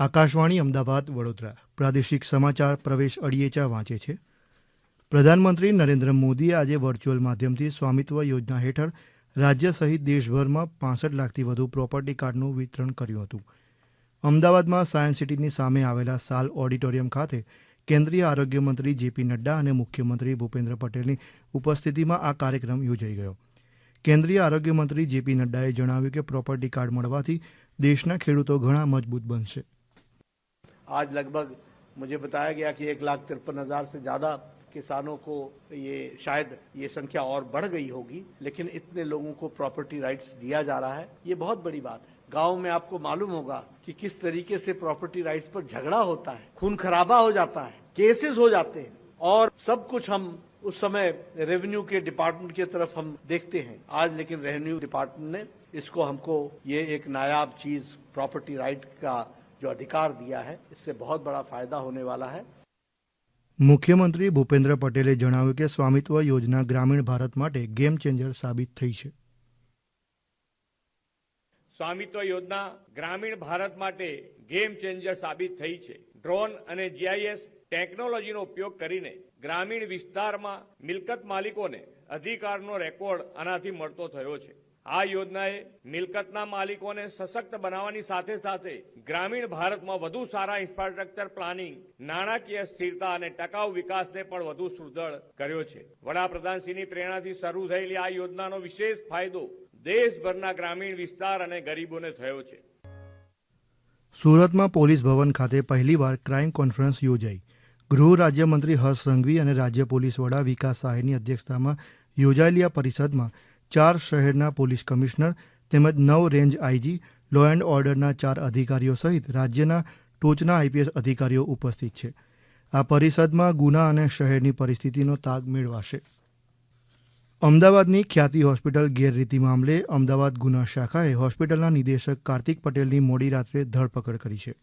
આકાશવાણી અમદાવાદ વડોદરા પ્રાદેશિક સમાચાર પ્રવેશ અડિયેચા વાંચે છે. પ્રધાનમંત્રી નરેન્દ્ર મોદીએ આજે વર્ચ્યુઅલ માધ્યમથી સ્વામિત્વ યોજના હેઠળ રાજ્ય સહિત દેશભરમાં 65 લાખથી વધુ પ્રોપર્ટી કાર્ડનું વિતરણ કર્યું હતું. અમદાવાદમાં સાયન્સ સિટીની સામે આવેલા સાલ ઓડિટોરિયમ ખાતે કેન્દ્રીય આરોગ્ય મંત્રી જેપી નડ્ડા અને મુખ્યમંત્રી ભૂપેન્દ્ર પટેલની ઉપસ્થિતિમાં આ કાર્યક્રમ યોજાઈ ગયો. કેન્દ્રીય આરોગ્ય મંત્રી જેપી નડ્ડાએ જણાવ્યું કે પ્રોપર્ટી કાર્ડ મળવાથી દેશના ખેડૂતો ઘણા મજબૂત બનશે. आज लगभग मुझे बताया गया कि 1,53,000 से ज़्यादा किसानों को ये शायद ये संख्या और बढ़ गई होगी, लेकिन इतने लोगों को प्रॉपर्टी राइट्स दिया जा रहा है, ये बहुत बड़ी बात है. गांव में आपको मालूम होगा कि किस तरीके से प्रॉपर्टी राइट्स पर झगड़ा होता है, खून खराबा हो जाता है, केसेस हो जाते हैं और सब कुछ हम उस समय रेवेन्यू के डिपार्टमेंट की तरफ हम देखते हैं. आज लेकिन रेवेन्यू डिपार्टमेंट ने इसको हमको ये एक नायाब चीज प्रॉपर्टी राइट का जो अधिकार दिया है, इससे बहुत बड़ा फायदा होने वाला है. મુખ્યમંત્રી ભૂપેન્દ્ર પટેલે જણાવ્યું કે સ્વામિત્વ યોજના ગ્રામીણ ભારત માટે ગેમ ચેન્જર સાબિત થઈ છે. સ્વામિત્વ યોજના ગ્રામીણ ભારત માટે ગેમ ચેન્જર સાબિત થઈ છે. ડ્રોન અને જીઆઈએસ ટેકનોલોજીનો ઉપયોગ કરીને ગ્રામીણ વિસ્તારમાં મિલકત માલિકોને અધિકારનો રેકોર્ડ આનાથી મળતો થયો છે. આ યોજનાએ મિલકતના માલિકોને સશક્ત બનાવવાની સાથે સાથે ગ્રામીણ ભારતમાં વધુ સારા ઇન્ફ્રાસ્ટ્રક્ચર પ્લાનિંગ, નાણાકીય સ્થિરતા અને ટકાઉ વિકાસને પણ વધુ સુદૃઢ કર્યો છે. વડાપ્રધાનશ્રીની પ્રેરણાથી શરૂ થયેલી આ યોજનાનો વિશેષ ફાયદો દેશભરના ગ્રામીણ વિસ્તાર અને ગરીબોને થયો છે. સુરતમાં પોલીસ ભવન ખાતે પહેલીવાર ક્રાઇમ કોન્ફરન્સ યોજાઈ. ગૃહ રાજ્યમંત્રી હર્ષ સંઘવી અને રાજ્ય પોલીસ વડા વિકાસ સહાયની અધ્યક્ષતામાં યોજાયેલી આ પરિષદમાં 4 શહેરના પોલીસ કમિશનર તેમજ 9 રેન્જ આઈજી, લો એન્ડ ઓર્ડરના 4 અધિકારીઓ સહિત રાજ્યના ટોચના આઈપીએસ અધિકારીઓ ઉપસ્થિત છે. આ પરિષદમાં ગુના અને શહેરની પરિસ્થિતિનો તાગ મેળવાશે. અમદાવાદની ખ્યાતિ હોસ્પિટલ ગેરરીતિ મામલે અમદાવાદ ગુના શાખાએ હોસ્પિટલના નિદેશક કાર્તિક પટેલની મોડી રાત્રે ધરપકડ કરી છે.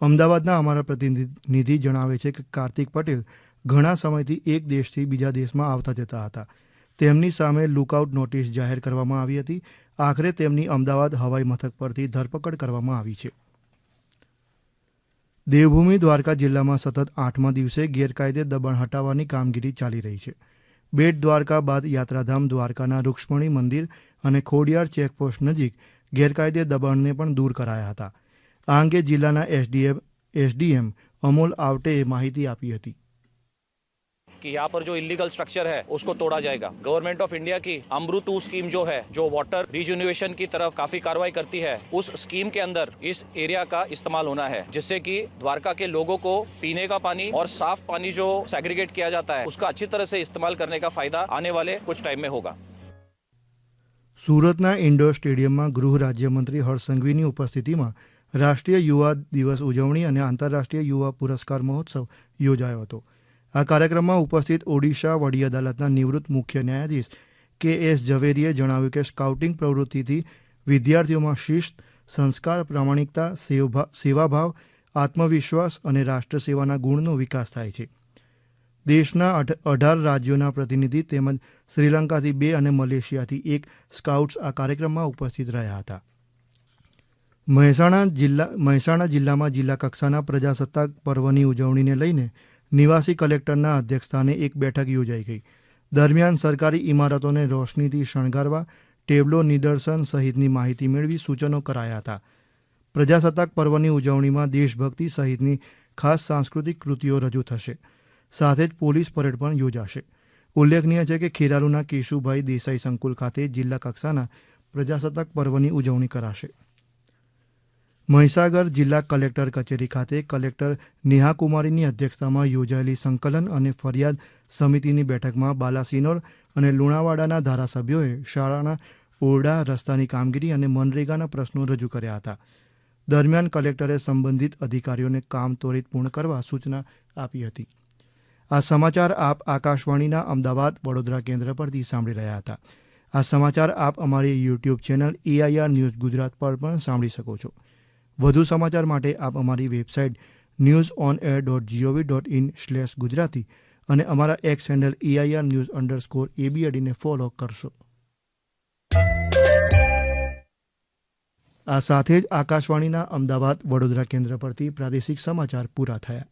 અમદાવાદના અમારા પ્રતિનિધિ જણાવે છે કે કાર્તિક પટેલ ઘણા સમયથી એક દેશથી બીજા દેશમાં આવતા જતા હતા. તેમની સામે લુકઆઉટ નોટિસ જાહેર કરવામાં આવી હતી. આખરે તેમની અમદાવાદ હવાઈ મથક પરથી ધરપકડ કરવામાં આવી છે. દેવભૂમિ દ્વારકા જિલ્લામાં સતત 8મા દિવસે ગેરકાયદે દબાણ હટાવવાની કામગીરી ચાલી રહી છે. બેટ દ્વારકા બાદ યાત્રાધામ દ્વારકાના રૂક્ષ્મણી મંદિર અને ખોડિયાર ચેકપોસ્ટ નજીક ગેરકાયદે દબાણને પણ દૂર કરાયા હતા. આ અંગે જિલ્લાના એસડીએમ અમોલ આવટેએ માહિતી આપી હતી कि यहाँ पर जो इलीगल स्ट्रक्चर है उसको तोड़ा जाएगा. गवर्नमेंट ऑफ इंडिया की अमृत 2 स्कीम जो है, जो वाटर रिजुनिवेशन की तरफ काफी कार्रवाई करती है, उस स्कीम के अंदर इस एरिया का इस्तेमाल होना है, जिससे कि द्वारका के लोगों को पीने का पानी और साफ पानी जो सेग्रीगेट किया जाता है उसका अच्छी तरह से इस्तेमाल करने का फायदा आने वाले कुछ टाइम में होगा. સુરતના ઇન્ડોર સ્ટેડિયમમાં ગૃહ રાજ્યમંત્રી હર્ષ સંઘવીની ઉપસ્થિતિમાં રાષ્ટ્રીય યુવા દિવસ ઉજવણી અને આંતરરાષ્ટ્રીય યુવા પુરસ્કાર મહોત્સવ યોજાયો હતો. આ કાર્યક્રમમાં ઉપસ્થિત ઓડિશા વડી અદાલતના નિવૃત્ત મુખ્ય ન્યાયાધીશ કે.એસ. ઝવેરીએ જણાવ્યું કે સ્કાઉટિંગ પ્રવૃત્તિથી વિદ્યાર્થીઓમાં શિસ્ત, સંસ્કાર, પ્રામાણિકતા, સેવાભાવ, આત્મવિશ્વાસ અને રાષ્ટ્રસેવાના ગુણનો વિકાસ થાય છે. દેશના 18 રાજ્યોના પ્રતિનિધિ તેમજ શ્રીલંકાથી 2 અને મલેશિયાથી 1 સ્કાઉટ્સ આ કાર્યક્રમમાં ઉપસ્થિત રહ્યા હતા. મહેસાણા જિલ્લામાં જિલ્લા કક્ષાના પ્રજાસત્તાક પર્વની ઉજવણીને લઈને નિવાસી કલેક્ટરના અધ્યક્ષસ્થાને એક બેઠક યોજાઈ ગઈ. દરમિયાન સરકારી ઇમારતોને રોશનીથી શણગારવા, ટેબલો, નિદર્શન સહિતની માહિતી મેળવી સૂચનો કરાયા હતા. પ્રજાસત્તાક પર્વની ઉજવણીમાં દેશભક્તિ સહિતની ખાસ સાંસ્કૃતિક કૃતિઓ રજૂ થશે. સાથે જ પોલીસ પરેડ પણ યોજાશે. ઉલ્લેખનીય છે કે ખેરાલુના કેશુભાઈ દેસાઈ સંકુલ ખાતે જિલ્લા કક્ષાના પ્રજાસત્તાક પર્વની ઉજવણી કરાશે. મહીસાગર જિલ્લા કલેક્ટર કચેરી ખાતે કલેક્ટર નેહાકુમારીની અધ્યક્ષતામાં યોજાયેલી સંકલન અને ફરિયાદ સમિતિની બેઠકમાં બાલાસિનોર અને લુણાવાડાના ધારાસભ્યોએ શાળાના ઓરડા, રસ્તાની કામગીરી અને મનરેગાના પ્રશ્નો રજૂ કર્યા હતા. દરમિયાન કલેક્ટરે સંબંધિત અધિકારીઓને કામ ત્વરિત પૂર્ણ કરવા સૂચના આપી હતી. આ સમાચાર આપ આકાશવાણીના અમદાવાદ વડોદરા કેન્દ્ર પરથી સાંભળી રહ્યા હતા. આ સમાચાર આપ અમારી YouTube channel AIR news Gujarat પર પણ સાંભળી શકો છો. વધુ સમાચાર માટે આપ અમારી વેબસાઇટ newsonair.gov.in/gujarati અને અમારા એક્સ હેન્ડલ AIR_news_ABAD ને ફોલો કરશો. આ સાથે જ આકાશવાણીના અમદાવાદ વડોદરા કેન્દ્ર પરથી પ્રાદેશિક સમાચાર પૂરા થયા.